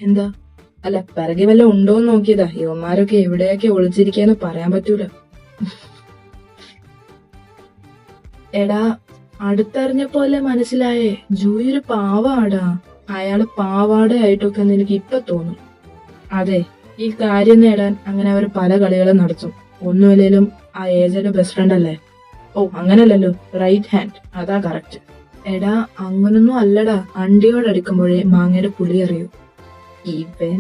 എന്താ? അല്ല, പിറകെ വല്ല ഉണ്ടോന്ന് നോക്കിയതാ. യുവന്മാരൊക്കെ എവിടെയൊക്കെ ഒളിച്ചിരിക്കാന്ന് പറയാൻ പറ്റൂല. എടാ, അടുത്തറിഞ്ഞപ്പോലെ മനസ്സിലായേ ജൂയി ഒരു പാവാടാ. അയാള് പാവാടയായിട്ടൊക്കെ നിനക്ക് ഇപ്പൊ തോന്നും. അതെ, ഈ കാര്യം നേടാൻ അങ്ങനെ അവർ പല കളികളും നടത്തും. ഒന്നുമില്ലേലും ആ ഏജയുടെ ബെസ്റ്റ് ഫ്രണ്ട് അല്ലേ? ഓ, അങ്ങനല്ലല്ലോ, റൈറ്റ് ഹാൻഡ്, അതാ കറക്റ്റ്. എടാ, അങ്ങനൊന്നും അല്ലടാ. അണ്ടിയോടടുക്കുമ്പോഴേ മാങ്ങയുടെ പുളി അറിയൂ. ഇവൻ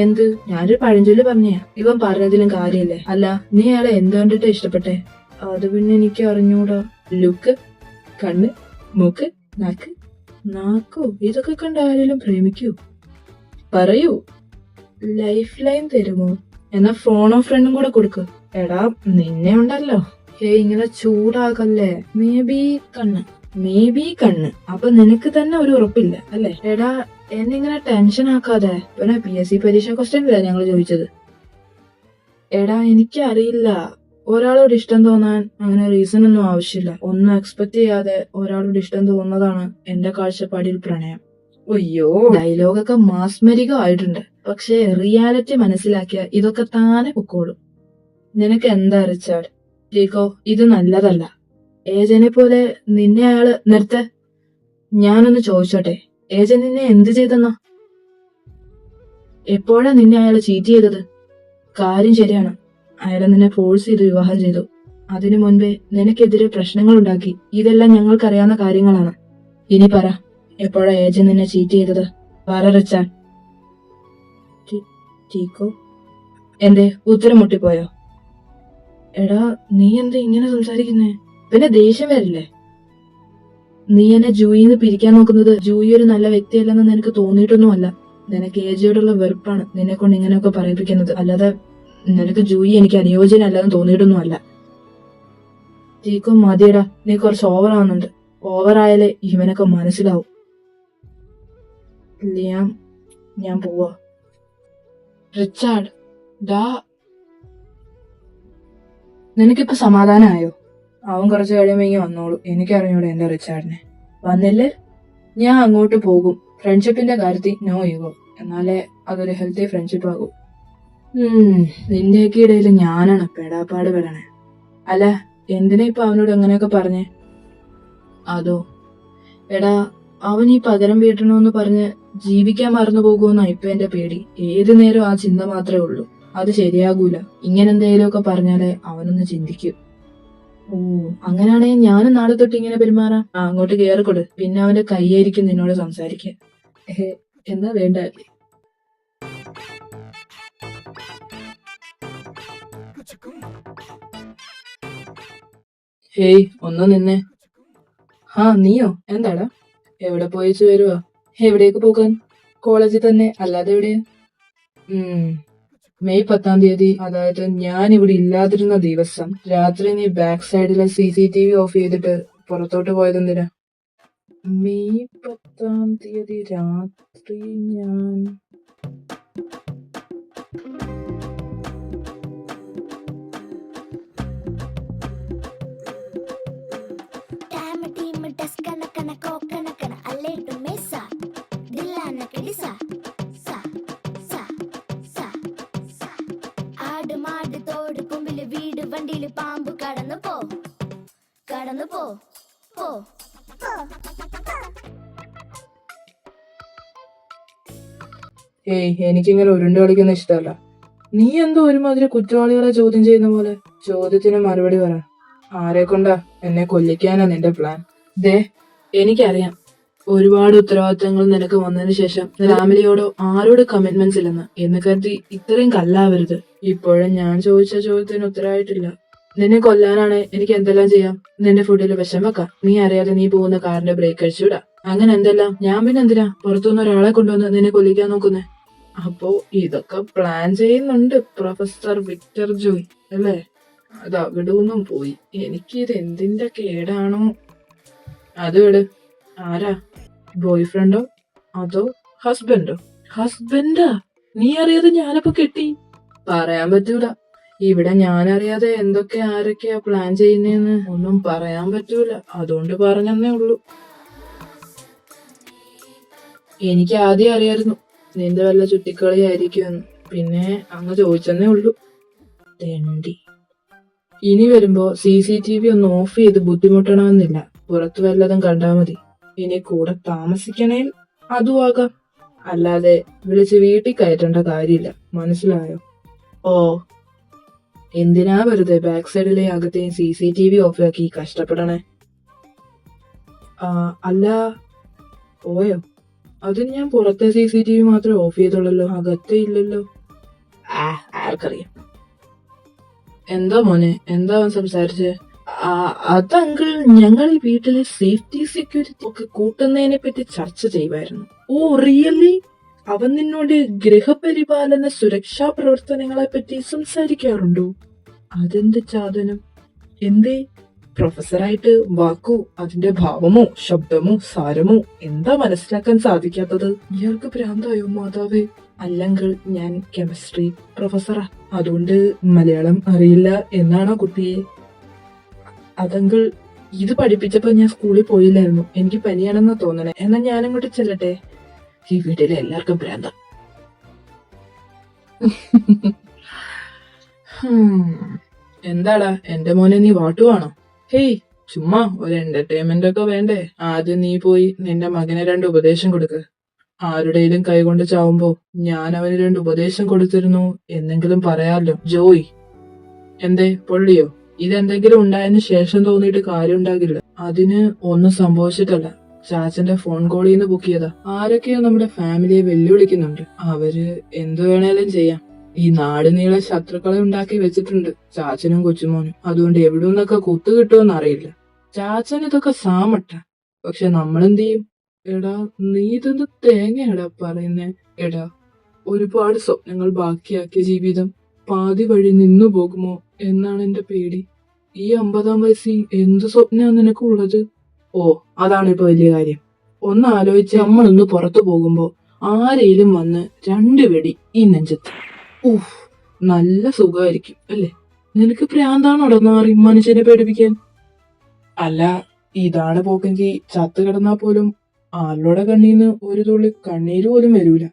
എന്ത്? ഞാനൊരു പഴഞ്ചൊല്ല് പറഞ്ഞാ. ഇവൻ പറഞ്ഞതിലും കാര്യമില്ലേ? അല്ല, നീ അയാളെ എന്ത് കണ്ടിട്ടാ ഇഷ്ടപ്പെട്ടെ? അത് പിന്നെ എനിക്ക് അറിഞ്ഞൂടാ. ലുക്ക്, കണ്ണ്, മൂക്ക്, നാക്ക്. നാക്കോ? ഇതൊക്കെ കണ്ട ആരെങ്കിലും പ്രേമിക്കൂ? പറയൂ. ലൈഫ് ലൈൻ തരുമോ? എന്നാ ഫോണോ ഫ്രണ്ടും കൂടെ കൊടുക്ക്. എടാ, നിന്നെ ഉണ്ടല്ലോ. ഇങ്ങനെ ചൂടാകല്ലേ. മേ ബി കണ്ണ്. അപ്പൊ നിനക്ക് തന്നെ ഒരു ഉറപ്പില്ല അല്ലേ? എടാ, എന്നിങ്ങനെ ടെൻഷൻ ആക്കാതെ. പിന്നെ PSC പരീക്ഷ ക്വസ്റ്റ്യൻ ഇല്ല ഞങ്ങൾ ചോദിച്ചത്. എടാ, എനിക്കറിയില്ല. ഒരാളോട് ഇഷ്ടം തോന്നാൻ അങ്ങനെ റീസൺ ഒന്നും ആവശ്യമില്ല. ഒന്നും എക്സ്പെക്ട് ചെയ്യാതെ ഒരാളോട് ഇഷ്ടം തോന്നുന്നതാണ് എന്റെ കാഴ്ചപ്പാടിൽ പ്രണയം. അയ്യോ, ഡയലോഗൊക്കെ മാസ്മരികമായിട്ടുണ്ട്. പക്ഷെ റിയാലിറ്റി മനസ്സിലാക്കിയ ഇതൊക്കെ താനെ പൊക്കോളും. നിനക്ക് എന്താ റിച്ചാർഡ്? ടീക്കോ, ഇത് നല്ലതല്ല. ഏജനെ പോലെ നിന്നെ അയാള് നിർത്ത. ഞാനൊന്ന് ചോദിച്ചോട്ടെ, ഏജൻ നിന്നെ എന്ത് ചെയ്തെന്നാ? എപ്പോഴാ നിന്നെ അയാള് ചീറ്റ് ചെയ്തത്? കാര്യം ശരിയാണ്, അയാളെ നിന്നെ ഫോഴ്സ് ചെയ്ത് വിവാഹം ചെയ്തു. അതിനു മുൻപേ നിനക്കെതിരെ പ്രശ്നങ്ങൾ ഉണ്ടാക്കി. ഇതെല്ലാം ഞങ്ങൾക്കറിയാവുന്ന കാര്യങ്ങളാണ്. ഇനി പറ, എപ്പോഴാ ഏജൻ നിന്നെ ചീറ്റ് ചെയ്തത്? പറ റിച്ചാർഡ്. ടീക്കോ, എന്തേ ഉത്തരം മുട്ടിപ്പോയോ? എടാ, നീ എന്താ ഇങ്ങനെ സംസാരിക്കുന്നേ? പിന്നെ ദേഷ്യം വരില്ലേ? നീ എന്നെ ജൂയിന്ന് പിരിക്കാൻ നോക്കുന്നത് ജൂയി ഒരു നല്ല വ്യക്തിയല്ലെന്ന് നിനക്ക് തോന്നിയിട്ടൊന്നുമല്ല. നിനക്ക് ഏജയോടുള്ള വെറുപ്പാണ് നിന്നെ കൊണ്ട് ഇങ്ങനെയൊക്കെ പറയിപ്പിക്കുന്നത്. അല്ലാതെ നിനക്ക് ജൂയി എനിക്ക് അനുയോജ്യനല്ലെന്ന് തോന്നിയിട്ടൊന്നുമല്ല. ടീക്കോ, മതിയടാ, നീ കുറച്ച് ഓവറാവുന്നുണ്ട്. ഓവറായാലേ ഇവനൊക്കെ മനസ്സിലാവും. ലിയാം, ഞാൻ പോവാ. റിച്ചാർഡ്, ഡാ, നിനക്കിപ്പോ സമാധാനമായോ? അവൻ കുറച്ച് കഴിയുമ്പോ ഇങ്ങനെ വന്നോളൂ. എനിക്കറിഞ്ഞൂടെ എന്റെ റിച്ചാർഡിനെ. വന്നില്ലേ? ഞാൻ അങ്ങോട്ട് പോകും. ഫ്രണ്ട്ഷിപ്പിന്റെ കാര്യത്തിൽ നോ ഈഗോ. എന്നാലേ അതൊരു ഹെൽത്തി ഫ്രണ്ട്ഷിപ്പ് ആകൂ. നിന്റെയൊക്കെ ഇടയിൽ ഞാനാണ് പെടാപ്പാട് പെടണേ. അല്ല, എന്തിനാ ഇപ്പൊ അവനോട് അങ്ങനെയൊക്കെ പറഞ്ഞേ? അതോ, എടാ, അവൻ ഈ പകരം വീട്ടണമെന്ന് പറഞ്ഞ് ജീവിക്കാൻ മറന്നു പോകുമെന്നാ ഇപ്പൊ എന്റെ പേടി. ഏതു നേരം ആ ചിന്ത മാത്രമേ ഉള്ളൂ. അത് ശരിയാകൂല. ഇങ്ങനെ എന്തെങ്കിലുമൊക്കെ പറഞ്ഞാലേ അവനൊന്ന് ചിന്തിക്കൂ. ഓ, അങ്ങനെയാണെങ്കിൽ ഞാനും നാളെ തൊട്ട് ഇങ്ങനെ പെരുമാറാം. അങ്ങോട്ട് കേറിക്കൊടു. പിന്നെ അവന്റെ കൈയായിരിക്കും നിന്നോട് സംസാരിക്കാൻ. എന്നാ വേണ്ട. ഹേയ്, ഒന്ന് നിന്നെ. നീയോ? എന്താടാ? എവിടെ പോയിച്ചു വരുവാ? എവിടേക്ക് പോകാൻ? കോളേജിൽ തന്നെ, അല്ലാതെ എവിടെയാ? മെയ് 10-ാം തീയതി, അതായത് ഞാൻ ഇവിടെ ഇല്ലാതിരുന്ന ദിവസം രാത്രി നീ ബാക്ക് സൈഡിലെ CCTV ഓഫ് ചെയ്തിട്ട് പുറത്തോട്ട് പോയതെന്തിനാ? മെയ് 10-ാം തീയതി രാത്രി ഞാൻ വണ്ടിയില് പാമ്പ് കടന്നു പോ പോ പോ ഏയ് എനിക്കിങ്ങനെ ഉരുണ്ട് കളിക്കുന്ന ഇഷ്ടമല്ല. നീ എന്തോ ഒരുമാതിരി കുറ്റവാളികളെ ചോദ്യം ചെയ്യുന്ന പോലെ. ചോദ്യത്തിന് മറുപടി പറ. ആരെ കൊണ്ടാ എന്നെ കൊല്ലിക്കാനാ നിന്റെ പ്ലാൻ? ദേ, എനിക്കറിയാം ഒരുപാട് ഉത്തരവാദിത്തങ്ങൾ നിനക്ക് വന്നതിന് ശേഷം ഫാമിലിയോടോ ആരോട് കമ്മിറ്റ്മെന്റ്സ് ഇല്ലെന്ന്. എന്ന് കരുതി ഇത്രയും കല്ലാവരുത്. ഇപ്പോഴും ഞാൻ ചോദിച്ച ചോദ്യത്തിന് ഉത്തരവായിട്ടില്ല. നിന്നെ കൊല്ലാനാണ് എനിക്ക് എന്തെല്ലാം ചെയ്യാം. നിന്റെ ഫുഡിൽ വിഷം വെക്കാം. നീ അറിയാതെ നീ പോകുന്ന കാറിന്റെ ബ്രേക്ക് അടിച്ചുവിടാം. അങ്ങനെ എന്തെല്ലാം. ഞാൻ പിന്നെ എന്തിനാ പുറത്തുനിന്ന് ഒരാളെ കൊണ്ടുവന്ന് നിന്നെ കൊല്ലിക്കാൻ നോക്കുന്നേ? അപ്പോ ഇതൊക്കെ പ്ലാൻ ചെയ്യുന്നുണ്ട് പ്രൊഫസർ വിക്ടർ ജോയ് അല്ലേ? അത് അവിടെ ഒന്നും പോയി. എനിക്കിത് എന്തിന്റെ കേടാണോ? അത് വിട്. ആരാ? ബോയ് ഫ്രണ്ടോ അതോ ഹസ്ബൻഡോ? ഹസ്ബൻഡാ? നീ അറിയാതെ ഞാനപ്പോ കെട്ടി? പറയാൻ പറ്റൂല. ഇവിടെ ഞാൻ അറിയാതെ എന്തൊക്കെ ആരൊക്കെയാ പ്ലാൻ ചെയ്യുന്നേന്ന് ഒന്നും പറയാൻ പറ്റൂല. അതുകൊണ്ട് പറഞ്ഞെന്നേ ഉള്ളൂ. എനിക്ക് ആദ്യം അറിയായിരുന്നു നിന്റെ വല്ല ചുറ്റിക്കളിയായിരിക്കുമെന്ന്. പിന്നെ അങ്ങ് ചോദിച്ചെന്നേ ഉള്ളൂ. തെണ്ടി. ഇനി വരുമ്പോ CCTV ഒന്ന് ഓഫ് ചെയ്ത് ബുദ്ധിമുട്ടണമെന്നില്ല. പുറത്തു വല്ലതും കണ്ടാ മതി. ഇനി കൂടെ താമസിക്കണേ അതും ആകാം. അല്ലാതെ വിളിച്ച് വീട്ടിൽ കയറ്റേണ്ട കാര്യമില്ല. മനസ്സിലായോ? ഓ, എന്തിനാ വെറുതെ ബാക്ക് സൈഡിലെ അകത്തെയും CCTV ഓഫ് ആക്കി കഷ്ടപ്പെടണേ? അല്ല, പോയോ? അതിന് ഞാൻ പുറത്തെ CCTV മാത്രമേ ഓഫ് ചെയ്തോളല്ലോ, അകത്തെ ഇല്ലല്ലോ. ആർക്കറിയാം. എന്താ മോനെ, എന്താ അവൻ സംസാരിച്ചേ? അത് അങ്കിൾ, ഞങ്ങൾ ഈ വീട്ടിലെ സേഫ്റ്റി സെക്യൂരിറ്റി ഒക്കെ കൂട്ടുന്നതിനെ പറ്റി ചർച്ച ചെയ്യുമായിരുന്നു. Oh really? അവൻ നിന്നോട് ഗൃഹപരിപാലന സുരക്ഷാ പ്രവർത്തനങ്ങളെ പറ്റി സംസാരിക്കാറുണ്ടോ? അതെന്ത് സാധനം? എന്തേ? പ്രൊഫസറായിട്ട് വാക്കോ അതിന്റെ ഭാവമോ ശബ്ദമോ സാരമോ എന്താ മനസ്സിലാക്കാൻ സാധിക്കാത്തത്? ഇയാൾക്ക് ഭ്രാന്തായോ മാതാവേ? അല്ലെങ്കിൽ ഞാൻ കെമിസ്ട്രി പ്രൊഫസറാ, അതുകൊണ്ട് മലയാളം അറിയില്ല എന്നാണോ കുട്ടിയെ? അതങ്കിൾ, ഇത് പഠിപ്പിച്ചപ്പോ ഞാൻ സ്കൂളിൽ പോയില്ലായിരുന്നു. എനിക്ക് പനിയാണെന്ന് തോന്നണേ. എന്നാ ഞാനങ്ങോട്ട് ചെല്ലട്ടെ? ഈ വീട്ടിലെ എല്ലാവർക്കും ഭ്രാന്ത. എന്താടാ എന്റെ മോനെ, നീ വാട്ടുവാണോ? ഹേയ്, ചുമ്മാ ഒരു എന്റർടൈൻമെന്റ് ഒക്കെ വേണ്ടേ? ആദ്യം നീ പോയി നിന്റെ മകന് 2 ഉപദേശം കൊടുക്ക്. ആരുടെയും കൈകൊണ്ട് ചാവുമ്പോ ഞാൻ അവന് 2 ഉപദേശം കൊടുത്തിരുന്നു എന്നെങ്കിലും പറയാലോ. ജോയ്, എന്തേ പൊള്ളിയോ? ഇതെന്തെങ്കിലും ഉണ്ടായതിനു ശേഷം തോന്നിയിട്ട് കാര്യം ഉണ്ടാകില്ല. അതിന് ഒന്നും സംഭവിച്ചിട്ടല്ല. ചാച്ചന്റെ ഫോൺ കോളിൽ നിന്ന് ബുക്ക് ചെയ്താ. ആരൊക്കെയോ നമ്മുടെ ഫാമിലിയെ വെല്ലുവിളിക്കുന്നുണ്ട്. അവര് എന്തു വേണേലും ചെയ്യാം. ഈ നാട് നീളെ ശത്രുക്കളെ ഉണ്ടാക്കി വെച്ചിട്ടുണ്ട് ചാച്ചനും കൊച്ചുമോനും. അതുകൊണ്ട് എവിടെ നിന്നൊക്കെ കുത്തു കിട്ടുമെന്ന് അറിയില്ല. ചാച്ചൻ ഇതൊക്കെ സാമട്ട. പക്ഷെ നമ്മളെന്ത് ചെയ്യും? എടാ, നീ ഇതൊന്ന് തേങ്ങയാടാ പറയുന്നേ. എടാ, ഒരുപാട് സ്വപ്നങ്ങൾ ബാക്കിയാക്കിയ ജീവിതം പാതി വഴി നിന്നു പോകുമോ എന്നാണ് എന്റെ പേടി. ഈ 50-ാം വയസ്സിൽ എന്ത് സ്വപ്നമാണ് നിനക്കുള്ളത്? ഓ, അതാണ് ഇപ്പൊ വലിയ കാര്യം. ഒന്ന് ആലോചിച്ച്, നമ്മളൊന്ന് പുറത്തു പോകുമ്പോ ആരെയും വന്ന് 2 വെടി ഈ നെഞ്ചത്ത്. ഊഹ്, നല്ല സുഖമായിരിക്കും അല്ലേ? നിനക്ക് ഭ്രാന്താണോടാ നാറി മനുഷ്യനെ പേടിപ്പിക്കാൻ? അല്ല, ഇതാണ് പോക്കെങ്കിൽ ചത്തു കിടന്നാ പോലും ആളുടെ കണ്ണീന്ന് ഒരു തുള്ളി കണ്ണീര് പോലും വരൂല.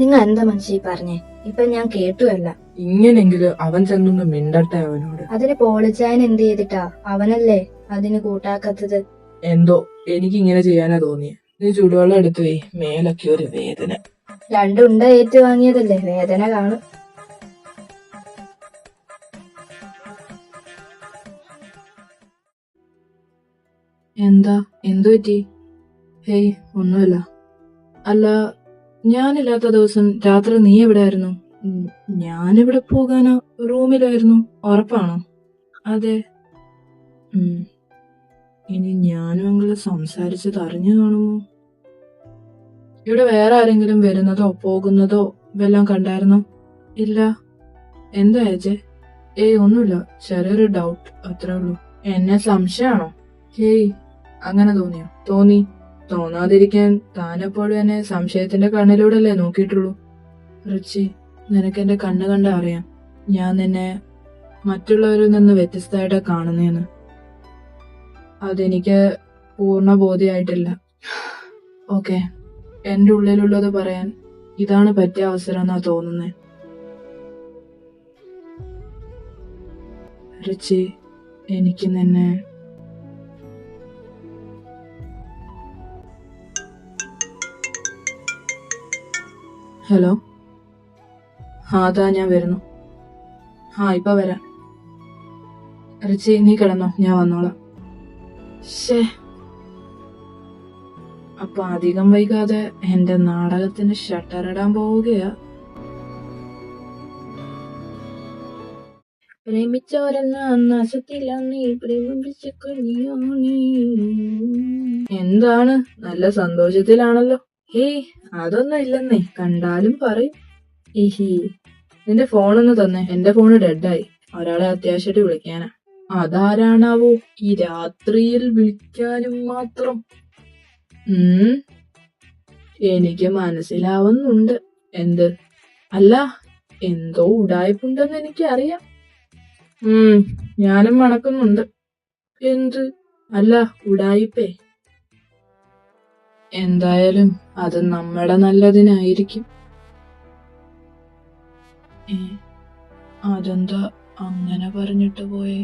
നിങ്ങൾ എന്താ മനുഷ്യ പറഞ്ഞേ? ഇപ്പൊ ഞാൻ കേട്ടുവല്ല. ഇങ്ങനെങ്കിലും അവൻ ചെന്നൊന്ന് മിണ്ടട്ടെ അവനോട്. അതിന് പോളിച്ചായൻ എന്ത് ചെയ്തിട്ടാ? അവനല്ലേ അതിന് കൂട്ടാക്കത്തത്. എന്തോ എനിക്ക് ഇങ്ങനെ ചെയ്യാനാ തോന്നിയ. നീ ചൂടുവെള്ളം എടുത്തു പോയി. മേലൊക്കെ ഒരു വേദന. 2 ഉണ്ട ഏറ്റു വാങ്ങിയതല്ലേ, വേദന കാണും. എന്താ? എന്തു പറ്റി? ഹേയ്, ഒന്നുമില്ല. അല്ല, ഞാനില്ലാത്ത ദിവസം രാത്രി നീ എവിടെയായിരുന്നു? ഞാനെവിടെ പോകാനോ, റൂമിലായിരുന്നു. ഉറപ്പാണോ? അതെ. ഇനി ഞാനും അങ്ങള് സംസാരിച്ചത് അറിഞ്ഞു കാണുമോ? ഇവിടെ വേറെ ആരെങ്കിലും വരുന്നതോ പോകുന്നതോ വല്ലതും കണ്ടായിരുന്നോ? ഇല്ല. എന്താ ഏജെ? ഏയ്, ഒന്നുമില്ല. ചെറിയൊരു ഡൗട്ട്, അത്രേ ഉള്ളൂ. എന്നെ സംശയമാണോ? ഹേയ്, അങ്ങനെ തോന്നിയോ? തോന്നി. തോന്നാതിരിക്കാൻ താനെപ്പോഴും എന്നെ സംശയത്തിന്റെ കണ്ണിലൂടെയല്ലേ നോക്കിയിട്ടുള്ളൂ. റിച്ചി, നിനക്ക് എന്റെ കണ്ണ് കണ്ട അറിയാം ഞാൻ നിന്നെ മറ്റുള്ളവരിൽ നിന്ന് വ്യത്യസ്തമായിട്ടാ കാണുന്നേന്ന്. അതെനിക്ക് പൂർണ്ണ ബോധ്യമായിട്ടില്ല. ഓക്കെ, എന്റെ ഉള്ളിലുള്ളത് പറയാൻ ഇതാണ് പറ്റിയ അവസരം എന്നാ തോന്നുന്നേ. റിച്ചി, എനിക്ക് നിന്നെ ഹലോ. അതാ ഞാൻ വരുന്നു. ഇപ്പൊ വരാം. റിച്ചി, നീ കിടന്നോ, ഞാൻ വന്നോളാം. ശേ, അപ്പൊ അധികം വൈകാതെ എന്റെ നാടകത്തിന് ഷട്ടറിടാൻ പോവുകയാ. പ്രേമിച്ചോരെന്ന നാശത്തിലാ നീ, പ്രേമിച്ച കുഞ്ഞിയോ നീ. എന്താണ്, നല്ല സന്തോഷത്തിലാണല്ലോ. ഹേയ്, അതൊന്നും ഇല്ലെന്നേ, കണ്ടാലും പറയും. ഇഹി, നിന്റെ ഫോണൊന്ന് തന്നെ. എന്റെ ഫോണ് ഡെഡായി. ഒരാളെ അത്യാവശ്യമായിട്ട് വിളിക്കാനാ. അതാരാണാവോ ഈ രാത്രിയിൽ വിളിക്കാനും മാത്രം? എനിക്ക് മനസ്സിലാവുന്നുണ്ട്. എന്ത്? അല്ല, എന്തോ ഉടായ്പുണ്ടെന്ന് എനിക്കറിയാം. ഞാനും മണക്കുന്നുണ്ട്. എന്ത്? അല്ല, ഉടായിപ്പേ. എന്തായാലും അത് നമ്മുടെ നല്ലതിനായിരിക്കും. അതെന്താ അങ്ങനെ പറഞ്ഞിട്ട് പോയേ?